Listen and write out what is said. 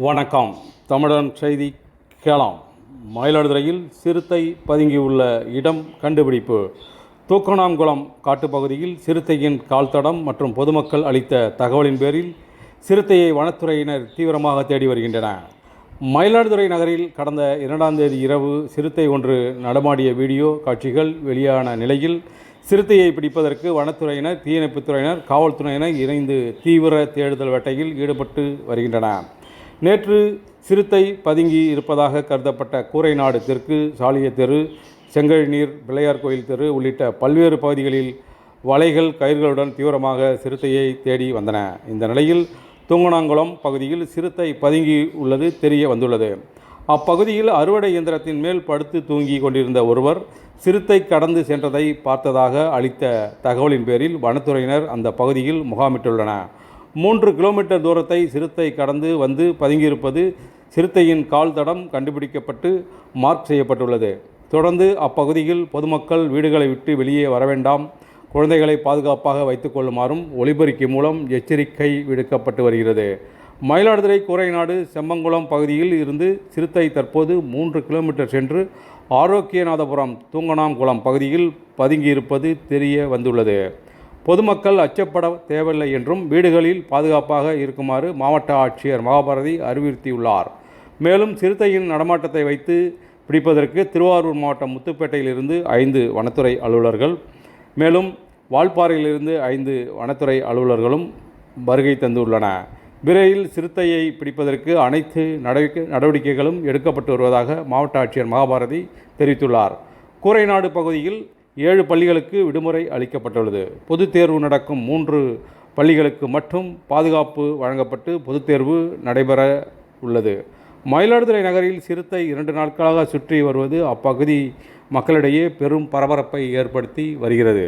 வணக்கம். தமிழன் செய்தி கேளாம். மயிலாடுதுறையில் சிறுத்தை பதுங்கியுள்ள இடம் கண்டுபிடிப்பு. தூக்கணாங்குளம் காட்டுப்பகுதியில் சிறுத்தையின் கால்தடம் மற்றும் பொதுமக்கள் அளித்த தகவலின் பேரில் சிறுத்தையை வனத்துறையினர் தீவிரமாக தேடி வருகின்றனர். மயிலாடுதுறை நகரில் கடந்த 2ஆம் தேதி இரவு சிறுத்தை ஒன்று நடமாடிய வீடியோ காட்சிகள் வெளியான நிலையில் சிறுத்தையை பிடிப்பதற்கு வனத்துறையினர், தீயணைப்புத்துறையினர், காவல்துறையினர் இணைந்து தீவிர தேடுதல் வேட்டையில் ஈடுபட்டு வருகின்றனர். நேற்று சிறுத்தை பதுங்கி இருப்பதாக கருதப்பட்ட கூரைநாடு தெற்கு, சாலிய தெரு, செங்கழிநீர், பிள்ளையார் கோயில் தெரு உள்ளிட்ட பல்வேறு பகுதிகளில் வலைகள், கயிர்களுடன் தீவிரமாக சிறுத்தையை தேடி வந்தன. இந்த நிலையில் தூங்கணாங்குளம் பகுதியில் சிறுத்தை பதுங்கி உள்ளது தெரிய வந்துள்ளது. அப்பகுதியில் அறுவடை இயந்திரத்தின் மேல் படுத்து தூங்கி கொண்டிருந்த ஒருவர் சிறுத்தை கடந்து சென்றதை பார்த்ததாக அளித்த தகவலின் பேரில் வனத்துறையினர் அந்த பகுதியில் முகாமிட்டுள்ளனர். 3 கிலோமீட்டர் தூரத்தை சிறுத்தை கடந்து வந்து பதுங்கியிருப்பது சிறுத்தையின் கால் தடம் கண்டுபிடிக்கப்பட்டு மார்க் செய்யப்பட்டுள்ளது. தொடர்ந்து அப்பகுதியில் பொதுமக்கள் வீடுகளை விட்டு வெளியே வர வேண்டாம், குழந்தைகளை பாதுகாப்பாக வைத்துக் கொள்ளுமாறும் ஒலிபெருக்கி மூலம் எச்சரிக்கை விடுக்கப்பட்டு வருகிறது. மயிலாடுதுறை கூரைநாடு செம்மங்குளம் பகுதியில் இருந்து சிறுத்தை தற்போது 3 கிலோமீட்டர் சென்று ஆரோக்கியநாதபுரம் தூங்கணாங்குளம் பகுதியில் பதுங்கியிருப்பது தெரிய வந்துள்ளது. பொதுமக்கள் அச்சப்பட தேவையில்லை என்றும் வீடுகளில் பாதுகாப்பாக இருக்குமாறு மாவட்ட ஆட்சியர் மகாபாரதி அறிவுறுத்தியுள்ளார். மேலும் சிறுத்தையின் நடமாட்டத்தை வைத்து பிடிப்பதற்கு திருவாரூர் மாவட்டம் முத்துப்பேட்டையிலிருந்து 5 வனத்துறை அலுவலர்கள், மேலும் வால்பாறையிலிருந்து 5 வனத்துறை அலுவலர்களும் வருகை தந்துள்ளனர். விரைவில் சிறுத்தையை பிடிப்பதற்கு அனைத்து நடவடிக்கைகளும் எடுக்கப்பட்டு வருவதாக மாவட்ட ஆட்சியர் மகாபாரதி தெரிவித்துள்ளார். கூரைநாடு பகுதியில் 7 பள்ளிகளுக்கு விடுமுறை அளிக்கப்பட்டுள்ளது. பொதுத் தேர்வு நடக்கும் 3 பள்ளிகளுக்கு மட்டும் பாதுகாப்பு வழங்கப்பட்டு பொதுத் தேர்வு நடைபெற உள்ளது. மயிலாடுதுறை நகரில் சிறுத்தை 2 நாட்களாக சுற்றி வருவது அப்பகுதி மக்களிடையே பெரும் பரபரப்பை ஏற்படுத்தி வருகிறது.